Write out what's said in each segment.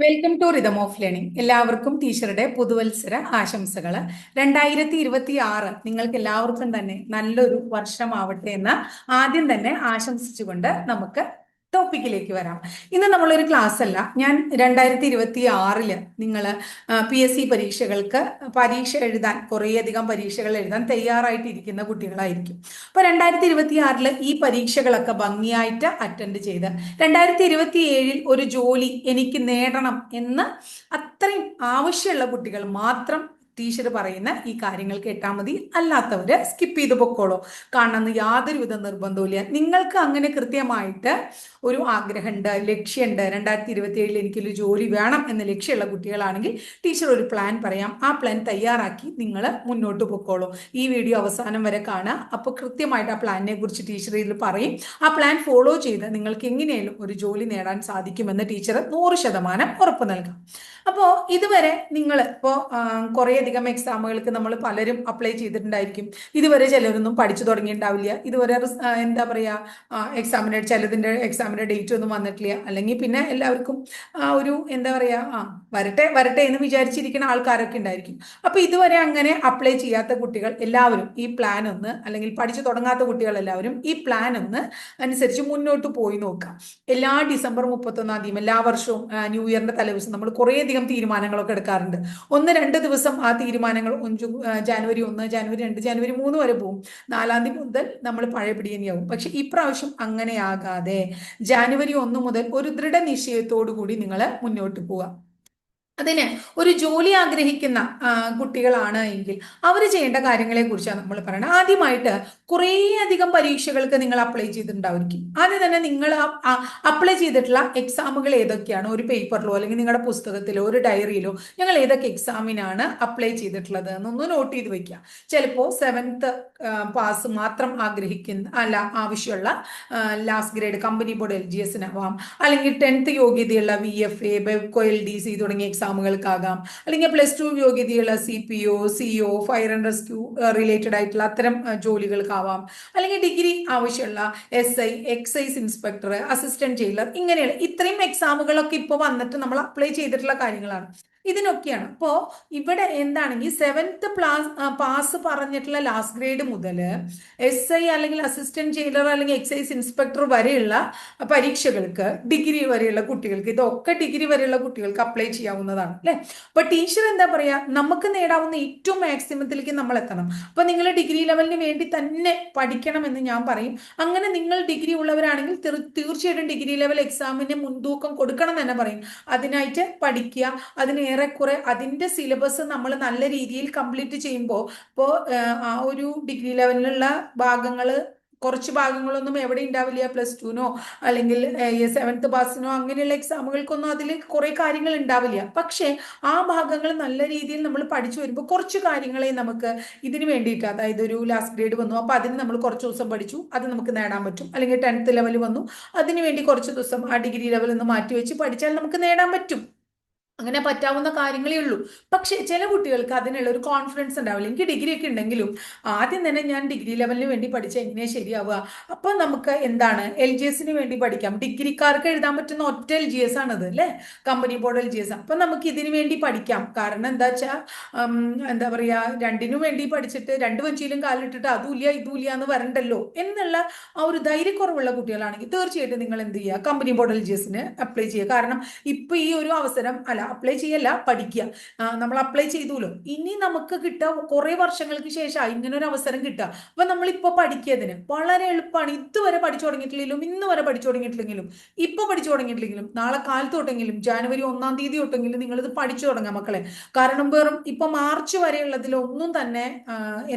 Welcome to rhythm of learning. എല്ലാവർക്കും ടീച്ചറുടെ പുതുവത്സര ആശംസകൾ. 2026 നിങ്ങൾക്ക് എല്ലാവർക്കും തന്നെ നല്ലൊരു വർഷമാവട്ടെ എന്ന് ആദ്യം തന്നെ ആശംസിച്ചുകൊണ്ട് നമുക്ക് ടോപ്പിക്കിലേക്ക് വരാം. ഇന്ന് നമ്മളൊരു ക്ലാസ് അല്ല, ഞാൻ 2026 നിങ്ങൾ PSC പരീക്ഷകൾക്ക് പരീക്ഷ എഴുതാൻ കുറേയധികം പരീക്ഷകൾ എഴുതാൻ തയ്യാറായിട്ടിരിക്കുന്ന കുട്ടികളായിരിക്കും. അപ്പൊ 2026 ഈ പരീക്ഷകളൊക്കെ ഭംഗിയായിട്ട് അറ്റൻഡ് ചെയ്ത് 2027 ഒരു ജോലി എനിക്ക് നേടണം എന്ന് അത്രയും ആവശ്യമുള്ള കുട്ടികൾ മാത്രം ടീച്ചർ പറയുന്ന ഈ കാര്യങ്ങൾ കേട്ടാൽ മതി. അല്ലാത്തവര് സ്കിപ്പ് ചെയ്ത് പൊക്കോളൂ. കാണണമെന്ന് യാതൊരുവിധ നിർബന്ധവുമില്ല. നിങ്ങൾക്ക് അങ്ങനെ കൃത്യമായിട്ട് ഒരു ആഗ്രഹമുണ്ട്, ലക്ഷ്യമുണ്ട്, 2027 എനിക്കൊരു ജോലി വേണം എന്ന ലക്ഷ്യമുള്ള കുട്ടികളാണെങ്കിൽ ടീച്ചർ ഒരു പ്ലാൻ പറയാം. ആ പ്ലാൻ തയ്യാറാക്കി നിങ്ങൾ മുന്നോട്ട് പൊക്കോളൂ. ഈ വീഡിയോ അവസാനം വരെ കാണുക. അപ്പോൾ കൃത്യമായിട്ട് ആ പ്ലാനിനെ കുറിച്ച് ടീച്ചർ ഇതിൽ പറയും. ആ പ്ലാൻ ഫോളോ ചെയ്ത് നിങ്ങൾക്ക് എങ്ങനെയാലും ഒരു ജോലി നേടാൻ സാധിക്കുമെന്ന് ടീച്ചർ 100% ഉറപ്പ് നൽകാം. അപ്പോൾ ഇതുവരെ നിങ്ങൾ ഇപ്പോൾ കുറേയധികം എക്സാമുകൾക്ക് നമ്മൾ പലരും അപ്ലൈ ചെയ്തിട്ടുണ്ടായിരിക്കും. ഇതുവരെ ചിലരൊന്നും പഠിച്ചു തുടങ്ങിയിട്ടുണ്ടാവില്ല. ഇതുവരെ എന്താ പറയുക, ചിലതിൻ്റെ എക്സാമിൻ്റെ ഡേറ്റ് ഒന്നും വന്നിട്ടില്ല. അല്ലെങ്കിൽ പിന്നെ എല്ലാവർക്കും ഒരു എന്താ പറയുക, വരട്ടെ വരട്ടെ എന്ന് വിചാരിച്ചിരിക്കുന്ന ആൾക്കാരൊക്കെ ഉണ്ടായിരിക്കും. അപ്പോൾ ഇതുവരെ അങ്ങനെ അപ്ലൈ ചെയ്യാത്ത കുട്ടികൾ എല്ലാവരും ഈ പ്ലാൻ ഒന്ന്, അല്ലെങ്കിൽ പഠിച്ചു തുടങ്ങാത്ത കുട്ടികൾ എല്ലാവരും ഈ പ്ലാൻ ഒന്ന് അനുസരിച്ച് മുന്നോട്ട് പോയി നോക്കാം. എല്ലാ ഡിസംബർ 31 എല്ലാ വർഷവും ന്യൂ ഇയറിന്റെ തലേദിവസം നമ്മൾ കുറേയധികം തീരുമാനങ്ങളൊക്കെ എടുക്കാറുണ്ട്. 1-2 ദിവസം ആ തീരുമാനങ്ങൾ ജാനുവരി 1, ജാനുവരി 2, ജാനുവരി 3 വരെ പോകും. 4-ാം തീയതി മുതൽ നമ്മൾ പഴയപടി തന്നെയാവും. പക്ഷെ ഇപ്രാവശ്യം അങ്ങനെയാകാതെ ജാനുവരി 1 മുതൽ ഒരു ദൃഢനിശ്ചയത്തോടു കൂടി നിങ്ങൾ മുന്നോട്ട് പോവുക. അതിന് ഒരു ജോലി ആഗ്രഹിക്കുന്ന കുട്ടികളാണ് എങ്കിൽ അവർ ചെയ്യേണ്ട കാര്യങ്ങളെ കുറിച്ചാണ് നമ്മൾ പറയുന്നത്. ആദ്യമായിട്ട് കുറേ അധികം പരീക്ഷകൾക്ക് നിങ്ങൾ അപ്ലൈ ചെയ്തിട്ടുണ്ടായിരിക്കും. ആദ്യം തന്നെ നിങ്ങൾ അപ്ലൈ ചെയ്തിട്ടുള്ള എക്സാമുകൾ ഏതൊക്കെയാണ്, ഒരു പേപ്പറിലോ അല്ലെങ്കിൽ നിങ്ങളുടെ പുസ്തകത്തിലോ ഒരു ഡയറിയിലോ ഞങ്ങൾ ഏതൊക്കെ എക്സാമിനാണ് അപ്ലൈ ചെയ്തിട്ടുള്ളത് എന്നൊന്ന് നോട്ട് ചെയ്ത് വെക്കുക. ചിലപ്പോൾ 7th പാസ് മാത്രം ആവശ്യമുള്ള last grade company board LGS അല്ലെങ്കിൽ 10th യോഗ്യതയുള്ള VFA, ബെവ്കോ, LDC തുടങ്ങിയ എക്സാമുകൾക്കാകാം. അല്ലെങ്കിൽ +2 യോഗ്യതയുള്ള CPO, CO, fire and rescue related ആയിട്ടുള്ള അത്തരം ജോലികൾക്കാവാം. അല്ലെങ്കിൽ ഡിഗ്രി ആവശ്യമുള്ള SI, excise inspector, assistant jailer, ഇങ്ങനെയുള്ള ഇത്രയും എക്സാമുകളൊക്കെ ഇപ്പോൾ വന്നിട്ട് നമ്മൾ അപ്ലൈ ചെയ്തിട്ടുള്ള കാര്യങ്ങളാണ്. ഇതിനൊക്കെയാണ്. അപ്പോൾ ഇവിടെ എന്താണെങ്കിൽ 7th പാസ് പറഞ്ഞിട്ടുള്ള ലാസ്റ്റ് ഗ്രേഡ് മുതൽ SI അല്ലെങ്കിൽ അസിസ്റ്റന്റ് ജയിലർ അല്ലെങ്കിൽ എക്സൈസ് ഇൻസ്പെക്ടർ വരെയുള്ള പരീക്ഷകൾക്ക് ഡിഗ്രി വരെയുള്ള കുട്ടികൾക്ക്, ഇതൊക്കെ ഡിഗ്രി വരെയുള്ള കുട്ടികൾക്ക് അപ്ലൈ ചെയ്യാവുന്നതാണ് അല്ലെ. അപ്പൊ ടീച്ചർ എന്താ പറയാ, നമുക്ക് നേടാവുന്ന ഏറ്റവും മാക്സിമത്തിലേക്ക് നമ്മൾ എത്തണം. അപ്പൊ നിങ്ങൾ ഡിഗ്രി ലെവലിന് വേണ്ടി തന്നെ പഠിക്കണം എന്ന് ഞാൻ പറയും. അങ്ങനെ നിങ്ങൾ ഡിഗ്രി ഉള്ളവരാണെങ്കിൽ തീർച്ചയായിട്ടും ഡിഗ്രി ലെവൽ എക്സാമിന് മുൻതൂക്കം കൊടുക്കണം എന്ന് തന്നെ പറയും. അതിനായിട്ട് പഠിക്കുക. അതിന് ഏറെക്കുറെ അതിന്റെ സിലബസ് നമ്മൾ നല്ല രീതിയിൽ കംപ്ലീറ്റ് ചെയ്യുമ്പോൾ ഇപ്പോൾ ആ ഒരു ഡിഗ്രി ലെവലിലുള്ള കുറച്ച് ഭാഗങ്ങളൊന്നും എവിടെ ഉണ്ടാവില്ല. +2നോ അല്ലെങ്കിൽ 7th പാസിനോ അങ്ങനെയുള്ള എക്സാമുകൾക്കൊന്നും അതിൽ കുറെ കാര്യങ്ങൾ ഉണ്ടാവില്ല. പക്ഷേ ആ ഭാഗങ്ങൾ നല്ല രീതിയിൽ നമ്മൾ പഠിച്ചു വരുമ്പോൾ കുറച്ച് കാര്യങ്ങളെ നമുക്ക് ഇതിന് വേണ്ടിയിട്ട്, അതായത് ഒരു ലാസ്റ്റ് ഗ്രേഡ് വന്നു, അപ്പൊ അതിന് നമ്മൾ കുറച്ച് ദിവസം പഠിച്ചു, അത് നമുക്ക് നേടാൻ പറ്റും. അല്ലെങ്കിൽ 10th ലെവൽ വന്നു, അതിനു വേണ്ടി കുറച്ച് ദിവസം ആ ഡിഗ്രി ലെവലിൽ നിന്ന് മാറ്റിവെച്ച് പഠിച്ചാൽ നമുക്ക് നേടാൻ പറ്റും. അങ്ങനെ പറ്റാവുന്ന കാര്യങ്ങളേ ഉള്ളൂ. പക്ഷേ ചില കുട്ടികൾക്ക് അതിനുള്ള ഒരു കോൺഫിഡൻസ് ഉണ്ടാവില്ല. എനിക്ക് ഡിഗ്രി ഒക്കെ ഉണ്ടെങ്കിലും ആദ്യം തന്നെ ഞാൻ ഡിഗ്രി ലെവലിന് വേണ്ടി പഠിച്ചാൽ എങ്ങനെയാ ശരിയാവുക, അപ്പൊ നമുക്ക് എന്താണ് LGSന് വേണ്ടി പഠിക്കാം. ഡിഗ്രിക്കാർക്ക് എഴുതാൻ പറ്റുന്ന ഒറ്റ LGS ആണത് അല്ലെ, കമ്പനി ബോർഡ് LGS. അപ്പൊ നമുക്ക് ഇതിനു വേണ്ടി പഠിക്കാം. കാരണം എന്താ വെച്ചാൽ എന്താ പറയാ, രണ്ടിനും വേണ്ടി പഠിച്ചിട്ട് രണ്ട് വഞ്ചിയിലും കാലിട്ടിട്ട് അതുമില്ല ഇതുമില്ല എന്ന് വരണ്ടല്ലോ എന്നുള്ള ആ ഒരു ധൈര്യക്കുറവുള്ള കുട്ടികളാണെങ്കിൽ തീർച്ചയായിട്ടും നിങ്ങൾ എന്ത് ചെയ്യുക, കമ്പനി ബോർഡ് LGSന് അപ്ലൈ ചെയ്യുക. കാരണം ഇപ്പൊ ഈ ഒരു അവസരം അപ്ലൈ ചെയ്യല്ല, പഠിക്കുക. നമ്മൾ അപ്ലൈ ചെയ്തുല്ലോ, ഇനി നമുക്ക് കിട്ടുക കുറെ വർഷങ്ങൾക്ക് ശേഷം ഇങ്ങനെ ഒരു അവസരം കിട്ടുക. അപ്പൊ നമ്മളിപ്പോ പഠിക്കിയതിന് വളരെ എളുപ്പമാണ്. ഇതുവരെ പഠിച്ചു തുടങ്ങിയിട്ടില്ലെങ്കിലും, ഇന്ന് വരെ പഠിച്ചു തുടങ്ങിയിട്ടില്ലെങ്കിലും, ഇപ്പൊ പഠിച്ചു തുടങ്ങിയിട്ടില്ലെങ്കിലും, നാളെ കാലത്ത് തൊട്ടെങ്കിലും, ജാനുവരി 1-ാം തീയതി തൊട്ടെങ്കിലും നിങ്ങൾ ഇത് പഠിച്ചു തുടങ്ങാം മക്കളെ. കാരണം വെറും ഇപ്പൊ മാർച്ച് വരെയുള്ളതിലൊന്നും തന്നെ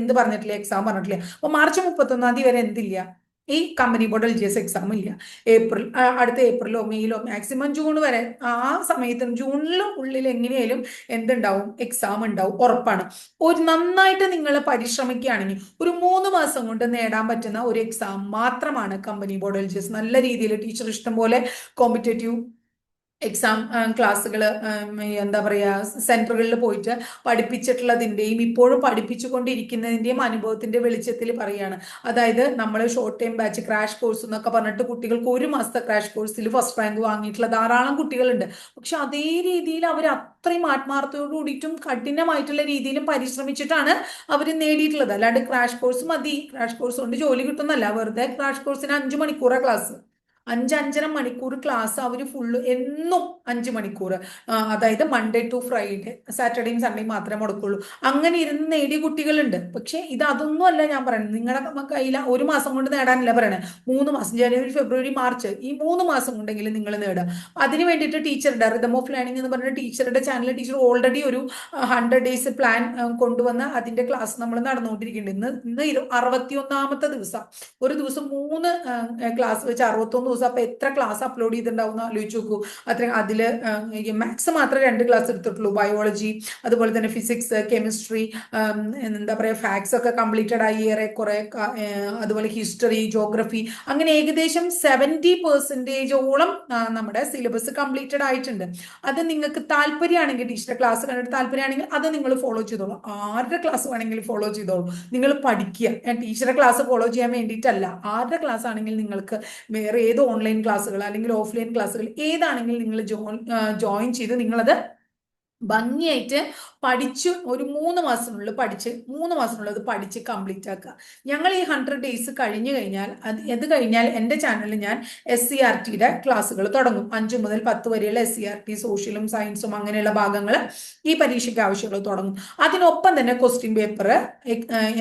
എന്ത് പറഞ്ഞിട്ടില്ല, എക്സാം പറഞ്ഞിട്ടില്ല. അപ്പൊ മാർച്ച് 31-ാം തീയതി വരെ എന്തില്ല, ഈ കമ്പനി ബോർഡ് LGS എക്സാം ഇല്ല. അടുത്ത ഏപ്രിലോ മെയിലോ മാക്സിമം ജൂൺ വരെ, ആ സമയത്തും ജൂണിലും ഉള്ളിൽ എങ്ങനെയാലും എന്തുണ്ടാവും, എക്സാം ഉണ്ടാവും, ഉറപ്പാണ്. ഒരു നന്നായിട്ട് നിങ്ങൾ പരിശ്രമിക്കുകയാണെങ്കിൽ ഒരു 3 മാസം കൊണ്ട് നേടാൻ പറ്റുന്ന ഒരു എക്സാം മാത്രമാണ് കമ്പനി ബോർഡ് LGS. നല്ല രീതിയിൽ ടീച്ചർ ഇഷ്ടം പോലെ കോമ്പറ്റേറ്റീവ് എക്സാം ക്ലാസ്സുകൾ എന്താ പറയുക സെന്ററുകളിൽ പോയിട്ട് പഠിപ്പിച്ചിട്ടുള്ളതിൻ്റെയും ഇപ്പോഴും പഠിപ്പിച്ചുകൊണ്ടിരിക്കുന്നതിൻ്റെയും അനുഭവത്തിന്റെ വെളിച്ചത്തിൽ പറയുകയാണ്. അതായത് നമ്മൾ short time batch crash course എന്നൊക്കെ പറഞ്ഞിട്ട് കുട്ടികൾക്ക് ഒരു മാസത്തെ ക്രാഷ് കോഴ്സിൽ ഫസ്റ്റ് റാങ്ക് വാങ്ങിയിട്ടുള്ള ധാരാളം കുട്ടികളുണ്ട്. പക്ഷെ അതേ രീതിയിൽ അവർ അത്രയും ആത്മാർത്ഥതയോട് കൂടിയിട്ടും കഠിനമായിട്ടുള്ള രീതിയിലും പരിശ്രമിച്ചിട്ടാണ് അവർ നേടിയിട്ടുള്ളത്. അല്ലാണ്ട് ക്രാഷ് കോഴ്സ് മതി, ക്രാഷ് കോഴ്സ് കൊണ്ട് ജോലി കിട്ടുന്നല്ല. വെറുതെ ക്രാഷ് കോഴ്സിന് 5 മണിക്കൂറാണ് ക്ലാസ്. 5-5.5 മണിക്കൂർ ക്ലാസ് അവർ ഫുള്ള് എന്നും 5 മണിക്കൂർ, അതായത് മൺഡേ ടു ഫ്രൈഡേ, സാറ്റർഡേയും സൺഡേയും മാത്രമേ മുടക്കുള്ളൂ. അങ്ങനെ ഇരുന്ന് നേടിയ കുട്ടികളുണ്ട്. പക്ഷെ ഇത് അതൊന്നും അല്ല ഞാൻ പറയുന്നത്. നിങ്ങളുടെ കയ്യിൽ ഒരു മാസം കൊണ്ട് നേടാനല്ല പറയണത്. 3 മാസം, ജനുവരി ഫെബ്രുവരി മാർച്ച്, ഈ 3 മാസം കൊണ്ടെങ്കിലും നിങ്ങൾ നേടുക. അതിന് വേണ്ടിയിട്ട് ടീച്ചറുടെ റിതം ഓഫ് ലേണിംഗ് എന്ന് പറഞ്ഞ ടീച്ചറുടെ ചാനൽ ടീച്ചർ ഓൾറെഡി ഒരു 100 ഡേയ്സ് പ്ലാൻ കൊണ്ടുവന്ന് അതിന്റെ ക്ലാസ് നമ്മൾ നടന്നുകൊണ്ടിരിക്കുന്നുണ്ട്. ഇന്ന് 61ാമത്തെ ദിവസം. ഒരു ദിവസം 3 ക്ലാസ് വെച്ച് 61 ദിവസം. അപ്പൊ എത്ര ക്ലാസ് അപ്ലോഡ് ചെയ്തിട്ടുണ്ടാവും എന്ന് ആലോചിച്ച് നോക്കൂ. അതില് മാത്സ് മാത്രമേ 2 ക്ലാസ് എടുത്തിട്ടുള്ളൂ. ബയോളജി, അതുപോലെ തന്നെ ഫിസിക്സ്, കെമിസ്ട്രി, എന്താ പറയുക, ഫാക്ട്സ് ഒക്കെ കംപ്ലീറ്റഡ് ആയി ഏറെക്കുറെ. അതുപോലെ ഹിസ്റ്ററി, ജോഗ്രഫി, അങ്ങനെ ഏകദേശം 70%ഓളം നമ്മുടെ സിലബസ് കംപ്ലീറ്റഡ് ആയിട്ടുണ്ട്. അത് നിങ്ങൾക്ക് താല്പര്യമാണെങ്കിൽ, ടീച്ചറുടെ ക്ലാസ് കണ്ടിട്ട് താല്പര്യമാണെങ്കിൽ അത് നിങ്ങൾ ഫോളോ ചെയ്തോളൂ. ആരുടെ ക്ലാസ് വേണമെങ്കിലും ഫോളോ ചെയ്തോളൂ. നിങ്ങൾ പഠിക്കുക. ടീച്ചറുടെ ക്ലാസ് ഫോളോ ചെയ്യാൻ വേണ്ടിയിട്ടല്ല. ആരുടെ ക്ലാസ് ആണെങ്കിൽ നിങ്ങൾക്ക് വേറെ ഏത് ഓൺലൈൻ ക്ലാസ്സുകൾ അല്ലെങ്കിൽ ഓഫ്ലൈൻ ക്ലാസ്സുകൾ ഏതാണെങ്കിലും നിങ്ങൾ ജോയിൻ ചെയ്ത് നിങ്ങളത് ഭംഗിയായിട്ട് പഠിച്ചു ഒരു 3 മാസത്തിനുള്ളിൽ അത് പഠിച്ച് കംപ്ലീറ്റ് ആക്കുക. ഞങ്ങൾ ഈ 100 ഡേയ്സ് കഴിഞ്ഞു കഴിഞ്ഞാൽ അത് കഴിഞ്ഞാൽ എൻ്റെ ചാനലിൽ ഞാൻ SCERTയുടെ ക്ലാസ്സുകൾ തുടങ്ങും. 5 മുതൽ 10 വരെയുള്ള SCERT, സോഷ്യലും സയൻസും അങ്ങനെയുള്ള ഭാഗങ്ങൾ ഈ പരീക്ഷയ്ക്ക് ആവശ്യമുള്ളത് തുടങ്ങും. അതിനൊപ്പം തന്നെ ക്വസ്റ്റ്യൻ പേപ്പർ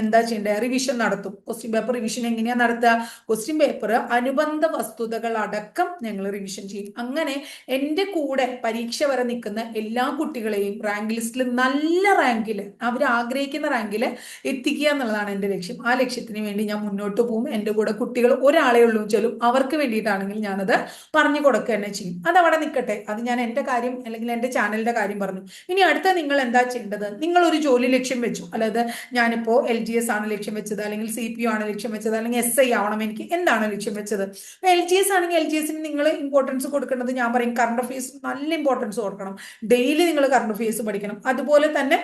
എന്താ ചെയ്യേണ്ടത്, റിവിഷൻ നടത്തും. ക്വസ്റ്റ്യൻ പേപ്പർ റിവിഷൻ എങ്ങനെയാണ് നടത്തുക? ക്വസ്റ്റ്യൻ പേപ്പർ അനുബന്ധ വസ്തുതകൾ അടക്കം ഞങ്ങൾ റിവിഷൻ ചെയ്യും. അങ്ങനെ എൻ്റെ കൂടെ പരീക്ഷ വരെ നിൽക്കുന്ന എല്ലാ കുട്ടികളും റാങ്ക് ലിസ്റ്റിൽ നല്ല റാങ്കിൽ, അവർ ആഗ്രഹിക്കുന്ന റാങ്കിൽ എത്തിക്കുക എന്നുള്ളതാണ് എൻ്റെ ലക്ഷ്യം. ആ ലക്ഷ്യത്തിന് വേണ്ടി ഞാൻ മുന്നോട്ട് പോകും. എൻ്റെ കൂടെ കുട്ടികൾ ഒരാളെ ഉള്ളൂ വെച്ചാലും അവർക്ക് വേണ്ടിയിട്ടാണെങ്കിൽ ഞാനത് പറഞ്ഞു കൊടുക്കുക തന്നെ ചെയ്യും. അതവിടെ നിൽക്കട്ടെ. അത് ഞാൻ എൻ്റെ കാര്യം അല്ലെങ്കിൽ എൻ്റെ ചാനലിന്റെ കാര്യം പറഞ്ഞു. ഇനി അടുത്ത നിങ്ങൾ എന്താ ചെയ്യേണ്ടത്? നിങ്ങൾ ഒരു ജോലി ലക്ഷ്യം വെച്ചു. അതായത് ഞാനിപ്പോ LGS ആണ് ലക്ഷ്യം വെച്ചത്, അല്ലെങ്കിൽ CPO ആണ് ലക്ഷ്യം വെച്ചത്, അല്ലെങ്കിൽ SI ആവണം എനിക്ക്, എന്താണ് ലക്ഷ്യം വെച്ചത്? LGS ആണെങ്കിൽ LGSന് നിങ്ങൾ ഇമ്പോർട്ടൻസ് കൊടുക്കേണ്ടത്, ഞാൻ പറയും, കറണ്ട് അഫയേഴ്സ് നല്ല ഇമ്പോർട്ടൻസ് കൊടുക്കണം. ഡെയിലി നിങ്ങൾ കറണ്ട് അഫയേഴ്സ് പഠിക്കണം. അതുപോലെ തന്നെ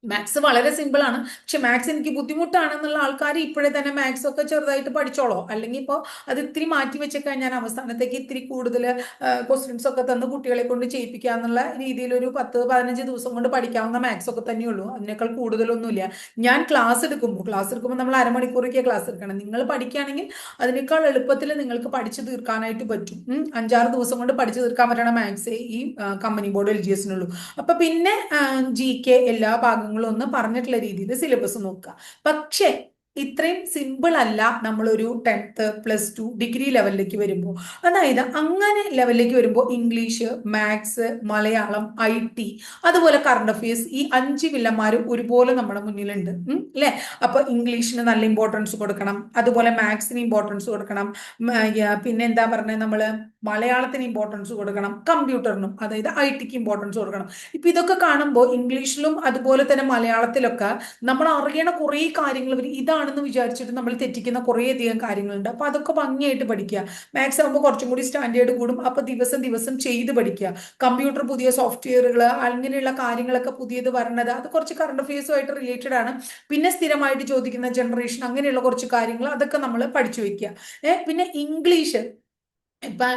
മാത്സ് വളരെ സിമ്പിൾ ആണ്, പക്ഷെ മാത്സ് എനിക്ക് ബുദ്ധിമുട്ടാണെന്നുള്ള ആൾക്കാർ ഇപ്പോഴേ തന്നെ മാത്സ് ഒക്കെ ചെറുതായിട്ട് പഠിച്ചോളോ. അല്ലെങ്കിൽ ഇപ്പോൾ അത് ഇത്തിരി മാറ്റി വെച്ചേക്കാൻ ഞാൻ അവസാനത്തേക്ക് ഇത്തിരി കൂടുതൽ ക്വസ്റ്റ്യൻസ് ഒക്കെ തന്ന് കുട്ടികളെ കൊണ്ട് ചെയ്യിപ്പിക്കുക എന്നുള്ള രീതിയിൽ ഒരു 10-15 ദിവസം കൊണ്ട് പഠിക്കാവുന്ന മാത്സ് ഒക്കെ തന്നെയുള്ളൂ. അതിനേക്കാൾ കൂടുതലൊന്നുമില്ല. ഞാൻ ക്ലാസ് എടുക്കുമ്പോൾ നമ്മൾ അരമണിക്കൂറൊക്കെ ക്ലാസ് എടുക്കണം. നിങ്ങൾ പഠിക്കുകയാണെങ്കിൽ അതിനേക്കാൾ എളുപ്പത്തിൽ നിങ്ങൾക്ക് പഠിച്ചു തീർക്കാനായിട്ട് പറ്റും. 5-6 ദിവസം കൊണ്ട് പഠിച്ചു തീർക്കാൻ പറ്റണ മാത്സ് ഈ കമ്പനി ബോർഡ് LGSനുള്ളൂ. അപ്പൊ പിന്നെ GK എല്ലാ ഭാഗങ്ങളും ഒന്ന് പറഞ്ഞിട്ടുള്ള രീതിയിൽ സിലബസ് നോക്കുക. പക്ഷേ ഇത്രയും സിമ്പിൾ അല്ല നമ്മളൊരു 10th +2 ഡിഗ്രി ലെവലിലേക്ക് വരുമ്പോൾ. അതായത് അങ്ങനെ ലെവലിലേക്ക് വരുമ്പോൾ ഇംഗ്ലീഷ്, മാത്സ്, മലയാളം, IT, അതുപോലെ കറണ്ട് അഫയേഴ്സ്, ഈ 5 വില്ലന്മാരും ഒരുപോലെ നമ്മുടെ മുന്നിലുണ്ട് അല്ലെ. അപ്പൊ ഇംഗ്ലീഷിന് നല്ല ഇമ്പോർട്ടൻസ് കൊടുക്കണം, അതുപോലെ മാത്സിന് ഇമ്പോർട്ടൻസ് കൊടുക്കണം, പിന്നെ എന്താ പറഞ്ഞത്, നമ്മള് മലയാളത്തിന് ഇമ്പോർട്ടൻസ് കൊടുക്കണം, കമ്പ്യൂട്ടറിനും അതായത് ITക്ക് ഇമ്പോർട്ടൻസ് കൊടുക്കണം. ഇപ്പൊ ഇതൊക്കെ കാണുമ്പോൾ ഇംഗ്ലീഷിലും അതുപോലെ തന്നെ മലയാളത്തിലൊക്കെ നമ്മൾ അറിയണ കുറേ കാര്യങ്ങൾ ഇതാണെന്ന് വിചാരിച്ചിട്ട് നമ്മൾ തെറ്റിക്കുന്ന കുറേ അധികം കാര്യങ്ങളുണ്ട്. അപ്പൊ അതൊക്കെ ഭംഗിയായിട്ട് പഠിക്കുക. മാത്സ് ആകുമ്പോൾ കുറച്ചും കൂടി സ്റ്റാൻഡേർഡ് കൂടും. അപ്പൊ ദിവസം ദിവസം ചെയ്ത് പഠിക്കുക. കമ്പ്യൂട്ടർ പുതിയ സോഫ്റ്റ്വെയറുകൾ അങ്ങനെയുള്ള കാര്യങ്ങളൊക്കെ പുതിയത് വരണത് അത് കുറച്ച് കറണ്ട് അഫയേഴ്സുമായിട്ട് റിലേറ്റഡ് ആണ്. പിന്നെ സ്ഥിരമായിട്ട് ചോദിക്കുന്ന ജനറേഷൻ അങ്ങനെയുള്ള കുറച്ച് കാര്യങ്ങൾ അതൊക്കെ നമ്മൾ പഠിച്ചു വെക്കുക. പിന്നെ ഇംഗ്ലീഷ് ഇപ്പൊ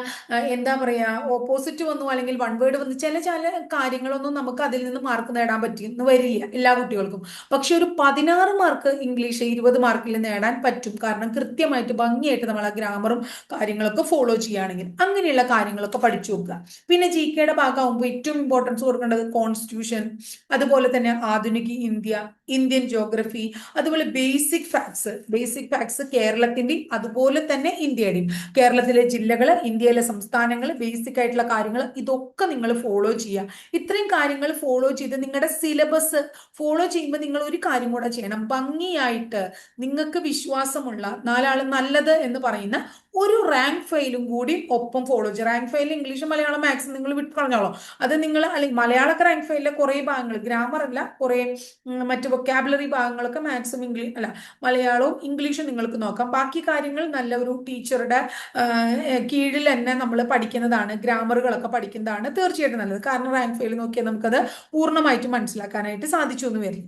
എന്താ പറയാ, ഓപ്പോസിറ്റ് വന്നു അല്ലെങ്കിൽ വൺ വേർഡ് വന്നു, ചില കാര്യങ്ങളൊന്നും നമുക്ക് അതിൽ നിന്ന് മാർക്ക് നേടാൻ പറ്റിയെന്ന് വരില്ല എല്ലാ കുട്ടികൾക്കും. പക്ഷെ ഒരു 16 മാർക്ക് ഇംഗ്ലീഷ് 20 മാർക്കിൽ നേടാൻ പറ്റും. കാരണം കൃത്യമായിട്ട് ഭംഗിയായിട്ട് നമ്മൾ ആ ഗ്രാമറും കാര്യങ്ങളൊക്കെ ഫോളോ ചെയ്യുകയാണെങ്കിൽ അങ്ങനെയുള്ള കാര്യങ്ങളൊക്കെ പഠിച്ചു നോക്കുക. പിന്നെ GKയുടെ ഭാഗമാകുമ്പോൾ ഏറ്റവും ഇമ്പോർട്ടൻസ് കൊടുക്കേണ്ടത് കോൺസ്റ്റിറ്റ്യൂഷൻ, അതുപോലെ തന്നെ ആധുനിക ഇന്ത്യ, ഇന്ത്യൻ ജോഗ്രഫി, അതുപോലെ ബേസിക് ഫാക്ട്സ് കേരളത്തിന്റെയും അതുപോലെ തന്നെ ഇന്ത്യയുടെയും, കേരളത്തിലെ ജില്ലകൾ, ഇന്ത്യയിലെ സംസ്ഥാനങ്ങൾ, ബേസിക് ആയിട്ടുള്ള കാര്യങ്ങൾ, ഇതൊക്കെ നിങ്ങൾ ഫോളോ ചെയ്യുക. ഇത്രയും കാര്യങ്ങൾ ഫോളോ ചെയ്ത് നിങ്ങളുടെ സിലബസ് ഫോളോ ചെയ്യുമ്പോൾ നിങ്ങൾ ഒരു കാര്യം കൂടെ ചെയ്യണം. ഭംഗിയായിട്ട് നിങ്ങൾക്ക് വിശ്വാസമുള്ള 4 ആൾ നല്ലത് എന്ന് പറയുന്ന ഒരു റാങ്ക് ഫയലും കൂടി ഒപ്പം ഫോളോ ചെയ്യുക. Rank file English Malayalam maths നിങ്ങൾ വിട്ട് കളഞ്ഞോളൂ. അത് നിങ്ങൾ അല്ലെങ്കിൽ മലയാള റാങ്ക് ഫയലിലെ കുറേ ഭാഗങ്ങൾ, ഗ്രാമർ അല്ല, കുറേ മറ്റു വൊക്കാബുലറി ഭാഗങ്ങളൊക്കെ മാത്സും ഇംഗ്ലീഷ് അല്ല മലയാളവും ഇംഗ്ലീഷും നിങ്ങൾക്ക് നോക്കാം. ബാക്കി കാര്യങ്ങൾ നല്ല ഒരു ടീച്ചറുടെ കീഴിൽ തന്നെ നമ്മൾ പഠിക്കുന്നതാണ്, ഗ്രാമറുകളൊക്കെ പഠിക്കുന്നതാണ് തീർച്ചയായിട്ടും നല്ലത്. കാരണം റാങ്ക് ഫയൽ നോക്കിയാൽ നമുക്കത് പൂർണ്ണമായിട്ടും മനസ്സിലാക്കാനായിട്ട് സാധിച്ചു എന്ന് വരില്ല.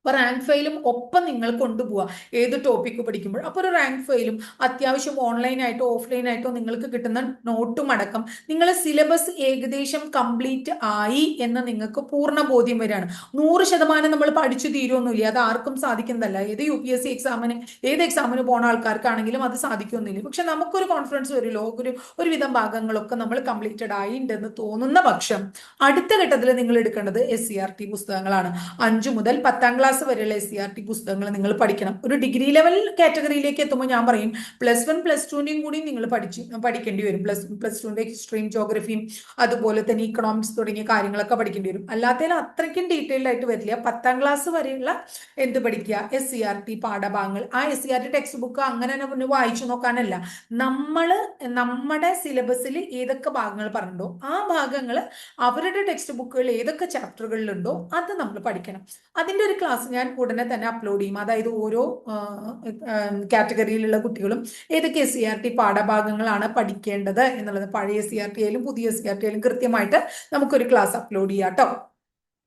അപ്പൊ റാങ്ക് ഫയലും ഒപ്പം നിങ്ങൾ കൊണ്ടുപോവുക ഏത് ടോപ്പിക്ക് പഠിക്കുമ്പോൾ. അപ്പോൾ ഒരു റാങ്ക് ഫയലും അത്യാവശ്യം ഓൺലൈനായിട്ടോ ഓഫ്ലൈനായിട്ടോ നിങ്ങൾക്ക് കിട്ടുന്ന നോട്ടും അടക്കം നിങ്ങൾ സിലബസ് ഏകദേശം കംപ്ലീറ്റ് ആയി എന്ന് നിങ്ങൾക്ക് പൂർണ്ണ ബോധ്യം വരികയാണ്. 100% നമ്മൾ പഠിച്ചു തീരുമൊന്നുമില്ല, അത് ആർക്കും സാധിക്കുന്നതല്ല. ഏത് UPSC എക്സാമിന്, ഏത് എക്സാമിന് പോണ ആൾക്കാർക്കാണെങ്കിലും അത് സാധിക്കുമെന്നില്ല. പക്ഷെ നമുക്കൊരു കോൺഫിഡൻസ് വരുമല്ലോ, ഒരുവിധം ഭാഗങ്ങളൊക്കെ നമ്മൾ കംപ്ലീറ്റഡ് ആയി ഉണ്ടെന്ന് തോന്നുന്ന പക്ഷം അടുത്ത ഘട്ടത്തിൽ നിങ്ങൾ എടുക്കേണ്ടത് SCRT പുസ്തകങ്ങളാണ്. 5 മുതൽ 10ാം ക്ലാസ് വരെയുള്ള SCRT പുസ്തകങ്ങൾ നിങ്ങൾ പഠിക്കണം. ഒരു ഡിഗ്രി ലെവൽ കാറ്റഗറിയിലേക്ക് എത്തുമ്പോൾ ഞാൻ പറയും +1 +2ന്റെയും കൂടി നിങ്ങൾ പഠിക്കേണ്ടി വരും. +1 +2ന്റെ ഹിസ്റ്ററിയും ജോഗ്രഫിയും അതുപോലെ തന്നെ ഇക്കണോമിക്സ് തുടങ്ങിയ കാര്യങ്ങളൊക്കെ പഠിക്കേണ്ടി വരും. അല്ലാത്തതിൽ അത്രയ്ക്കും ഡീറ്റെയിൽഡ് ആയിട്ട് വരില്ല. 10ാം ക്ലാസ് വരെയുള്ള എന്ത് പഠിക്കുക, SCRT പാഠഭാഗങ്ങൾ. ആ SCRT ടെക്സ്റ്റ് ബുക്ക് അങ്ങനെ തന്നെ വായിച്ചു നോക്കാനല്ല, നമ്മുടെ സിലബസിൽ ഏതൊക്കെ ഭാഗങ്ങൾ പറഞ്ഞിട്ടുണ്ടോ ആ ഭാഗങ്ങൾ അവരുടെ ടെക്സ്റ്റ് ബുക്കുകൾ ഏതൊക്കെ ചാപ്റ്ററുകളിലുണ്ടോ അത് നമ്മൾ പഠിക്കണം. അതിന്റെ ഒരു ക്ലാസ് ഞാൻ ഉടനെ തന്നെ അപ്ലോഡ് ചെയ്യും. അതായത് ഓരോ കാറ്റഗറിയിലുള്ള കുട്ടികളും ഏതൊക്കെ SCRT പാഠഭാഗങ്ങളാണ് പഠിക്കേണ്ടത് എന്നുള്ളത്, പഴയ SCRT ആയാലും പുതിയ SCRT ആയാലും കൃത്യമായിട്ട് നമുക്കൊരു ക്ലാസ് അപ്ലോഡ് ചെയ്യാം കേട്ടോ.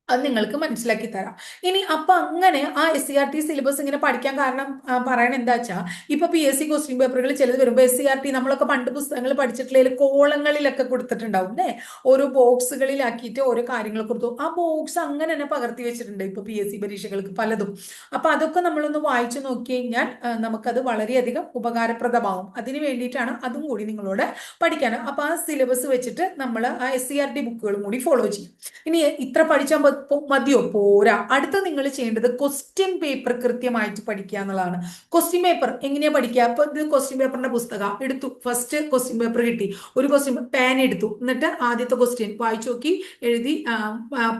അത് നിങ്ങൾക്ക് മനസ്സിലാക്കി തരാം. ഇനി അപ്പൊ അങ്ങനെ ആ SCRT സിലബസ് ഇങ്ങനെ പഠിക്കാൻ കാരണം പറയണ എന്താ വെച്ചാൽ, ഇപ്പൊ PSC ക്വസ്റ്റ്യൻ പേപ്പറുകൾ ചിലത് വരുമ്പോൾ SCRT നമ്മളൊക്കെ പണ്ട് പുസ്തകങ്ങൾ പഠിച്ചിട്ടുള്ള കോളങ്ങളിലൊക്കെ കൊടുത്തിട്ടുണ്ടാവും അല്ലേ, ഓരോ ബോക്സുകളിലാക്കിയിട്ട് ഓരോ കാര്യങ്ങൾ കൊടുത്തു. ആ ബോക്സ് അങ്ങനെ തന്നെ പകർത്തി വെച്ചിട്ടുണ്ട് ഇപ്പൊ PSC പരീക്ഷകൾക്ക് പലതും. അപ്പൊ അതൊക്കെ നമ്മളൊന്ന് വായിച്ചു നോക്കി കഴിഞ്ഞാൽ നമുക്കത് വളരെയധികം ഉപകാരപ്രദമാവും. അതിന് വേണ്ടിയിട്ടാണ് അതും കൂടി നിങ്ങളോട് പഠിക്കാൻ. അപ്പൊ ആ സിലബസ് വെച്ചിട്ട് നമ്മൾ ആ SCRT ബുക്കുകളും കൂടി ഫോളോ ചെയ്യും. ഇനി ഇത്ര പഠിച്ചാൽ മതിയോ? പോരാ. അടുത്ത നിങ്ങൾ ചെയ്യേണ്ടത് ക്വസ്റ്റ്യൻ പേപ്പർ കൃത്യമായിട്ട് പഠിക്കുക എന്നുള്ളതാണ്. ക്വസ്റ്റ്യൻ പേപ്പർ എങ്ങനെയാ പഠിക്കുക? അപ്പൊ ഇത് ക്വസ്റ്റ്യൻ പേപ്പറിന്റെ പുസ്തകം എടുത്തു, ഫസ്റ്റ് ക്വസ്റ്റ്യൻ പേപ്പർ കിട്ടി, ഒരു ക്വസ്റ്റ്യൻ പാൻ എടുത്തു, എന്നിട്ട് ആദ്യത്തെ ക്വസ്റ്റ്യൻ വായിച്ചു നോക്കി, എഴുതി